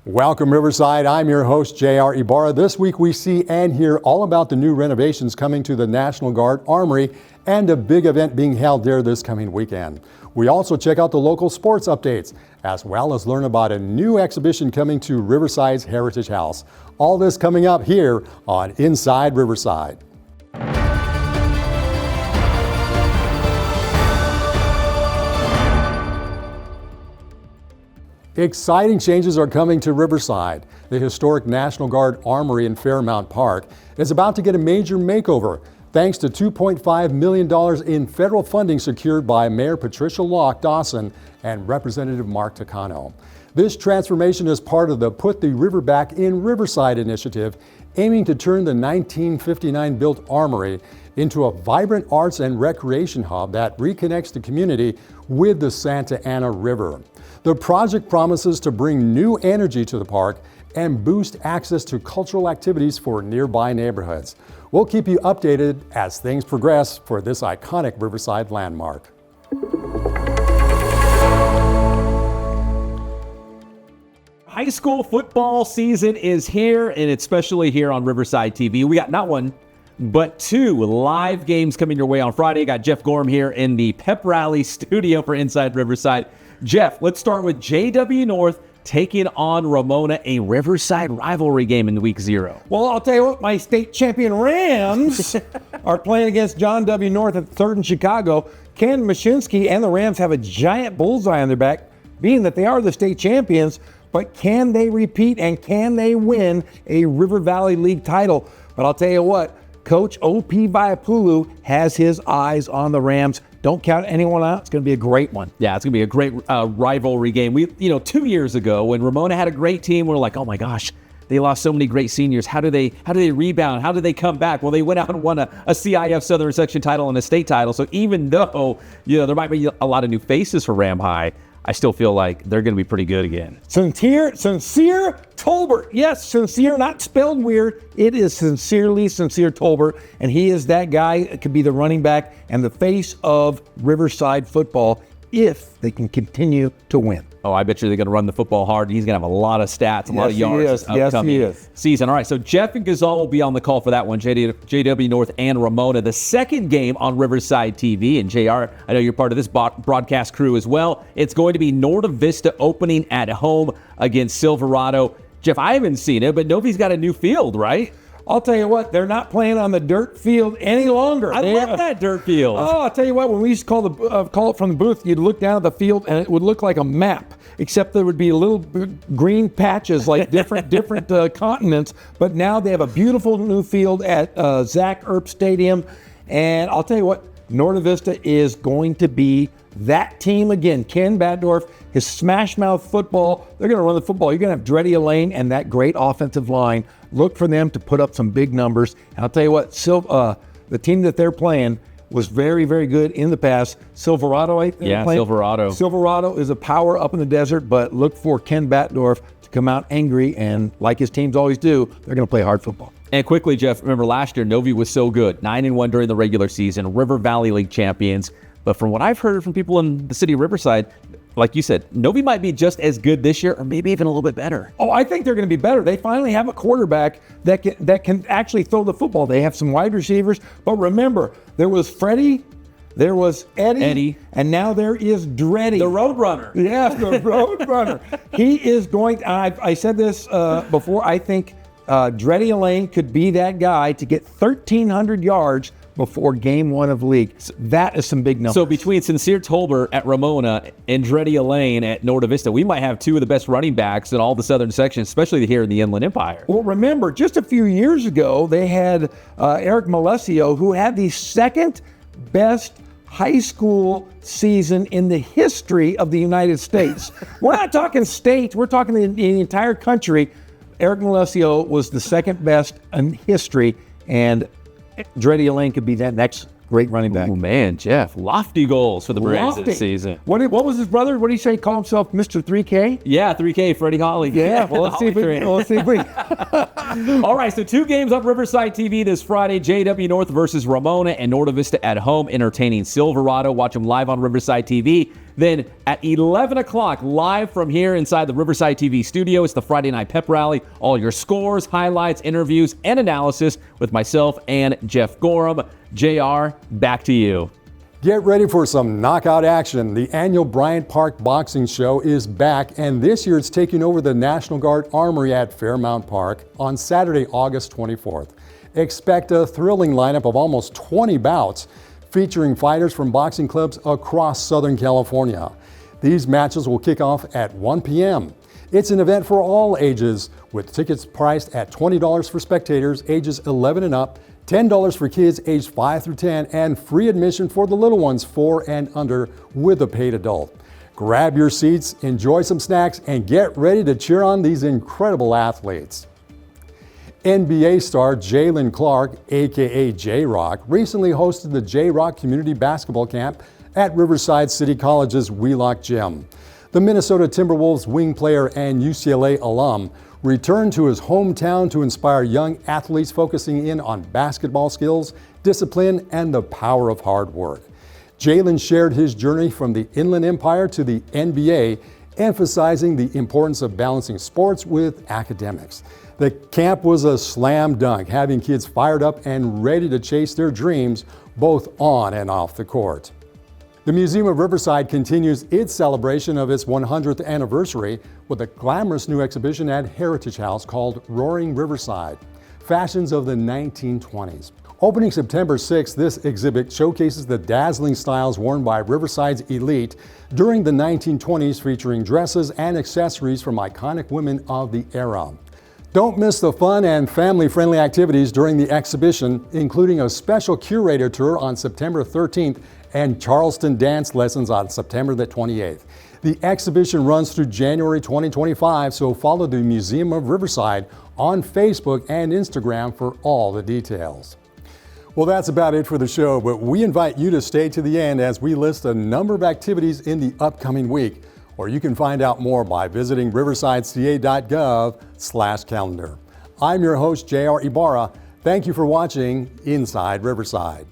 Welcome, Riverside. I'm your host, J.R. Ibarra. This week we see and hear all about the new renovations coming to the National Guard Armory and a big event being held there this coming weekend. We also check out the local sports updates, as well as learn about a new exhibition coming to Riverside's Heritage House. All this coming up here on Inside Riverside. Exciting changes are coming to Riverside. The historic National Guard Armory in Fairmount Park is about to get a major makeover thanks to $2.5 million in federal funding secured by Mayor Patricia Locke Dawson and Representative Mark Takano. This transformation is part of the Put the River Back in Riverside initiative, aiming to turn the 1959-built armory into a vibrant arts and recreation hub that reconnects the community with the Santa Ana River. The project promises to bring new energy to the park and boost access to cultural activities for nearby neighborhoods. We'll keep you updated as things progress for this iconic Riverside landmark. High school football season is here, and it's especially here on Riverside TV. We got not one, but two live games coming your way on Friday. Got Jeff Gorham here in the Pep Rally studio for Inside Riverside. Jeff, let's start with JW North taking on Ramona, a Riverside rivalry game in week 0. Well, I'll tell you what, my state champion Rams are playing against John W. North at 3rd and Chicago. Ken Mashinsky and the Rams have a giant bullseye on their back, being that they are the state champions, but can they repeat and can they win a River Valley League title? But I'll tell you what, Coach O.P. Vaiapulu has his eyes on the Rams. Don't count anyone out. It's going to be a great one. Yeah, it's going to be a great rivalry game. 2 years ago when Ramona had a great team, we're like, oh my gosh, they lost so many great seniors. How do they rebound? How do they come back? Well, they went out and won a CIF Southern Section title and a state title. So even though there might be a lot of new faces for Ram High, I still feel like they're going to be pretty good again. Sincere Tolbert. Yes, sincere, not spelled weird. It is sincerely Sincere Tolbert, and he is that guy that could be the running back and the face of Riverside football if they can continue to win. Oh, I bet you they're going to run the football hard. He's going to have a lot of stats, a lot of yards Yes, he is. Season. All right, so Jeff and Gazal will be on the call for that one, JW North and Ramona. The second game on Riverside TV, and JR, I know you're part of this broadcast crew as well. It's going to be Norda Vista opening at home against Silverado. Jeff, I haven't seen it, but Novi's got a new field, right? I'll tell you what, they're not playing on the dirt field any longer. I love that dirt field. Oh, I'll tell you what, when we used to call it from the booth, you'd look down at the field and it would look like a map, except there would be little green patches like different continents. But now they have a beautiful new field at Zach Earp Stadium. And I'll tell you what, Norda Vista is going to be that team again. Ken Batdorf, his smash mouth football, they're going to run the football. You're going to have Dreddy Elaine and that great offensive line. Look for them to put up some big numbers. And I'll tell you what, the team that they're playing was very, very good in the past. Silverado, I think. Yeah, Silverado. Silverado is a power up in the desert, but look for Ken Batdorf to come out angry, and like his teams always do, they're going to play hard football. And quickly, Jeff, remember last year, Novi was so good. 9-1 during the regular season, River Valley League champions. But from what I've heard from people in the city of Riverside, like you said, Novi might be just as good this year or maybe even a little bit better. Oh, I think they're going to be better. They finally have a quarterback that can actually throw the football. They have some wide receivers. But remember, there was Freddie, there was Eddie, and now there is Dreddy. The Roadrunner. Yes, the Roadrunner. He is going to, I said this before, I think Dreddy Elaine could be that guy to get 1,300 yards before game 1 of league. That is some big numbers. So between Sincere Tolbert at Ramona and Dreddy Elaine at Norda Vista, we might have two of the best running backs in all the southern sections, especially here in the Inland Empire. Well, remember, just a few years ago, they had Eric Malesio, who had the second best high school season in the history of the United States. We're not talking states, we're talking the entire country. Eric Malesio was the second best in history, and Dreddy Elaine could be that next great running back. Oh man, Jeff, lofty goals for the Braves this season. What was his brother? What did he say? Call himself Mr. 3K? Yeah, 3K, Freddie Holly. Yeah, well, let's see if we. All right, so two games on Riverside TV this Friday. JW North versus Ramona and Norda Vista at home entertaining Silverado. Watch them live on Riverside TV. Then at 11 o'clock, live from here inside the Riverside TV studio, it's the Friday Night Pep Rally. All your scores, highlights, interviews, and analysis with myself and Jeff Gorham. JR, back to you. Get ready for some knockout action. The annual Bryant Park Boxing Show is back, and this year it's taking over the National Guard Armory at Fairmount Park on Saturday, August 24th. Expect a thrilling lineup of almost 20 bouts featuring fighters from boxing clubs across Southern California. These matches will kick off at 1 p.m. It's an event for all ages, with tickets priced at $20 for spectators ages 11 and up, $10 for kids aged 5 through 10, and free admission for the little ones 4 and under with a paid adult. Grab your seats, enjoy some snacks, and get ready to cheer on these incredible athletes. NBA star Jaylen Clark, aka J-Rock, recently hosted the J-Rock Community Basketball Camp at Riverside City College's Wheelock Gym. The Minnesota Timberwolves wing player and UCLA alum returned to his hometown to inspire young athletes focusing in on basketball skills, discipline, and the power of hard work. Jaylen shared his journey from the Inland Empire to the NBA, emphasizing the importance of balancing sports with academics. The camp was a slam dunk, having kids fired up and ready to chase their dreams both on and off the court. The Museum of Riverside continues its celebration of its 100th anniversary with a glamorous new exhibition at Heritage House called Roaring Riverside, Fashions of the 1920s. Opening September 6th, this exhibit showcases the dazzling styles worn by Riverside's elite during the 1920s, featuring dresses and accessories from iconic women of the era. Don't miss the fun and family-friendly activities during the exhibition, including a special curator tour on September 13th and Charleston dance lessons on September the 28th. The exhibition runs through January 2025, so follow the Museum of Riverside on Facebook and Instagram for all the details. Well, that's about it for the show, but we invite you to stay to the end as we list a number of activities in the upcoming week, or you can find out more by visiting riversideca.gov/calendar. I'm your host, JR Ibarra. Thank you for watching Inside Riverside.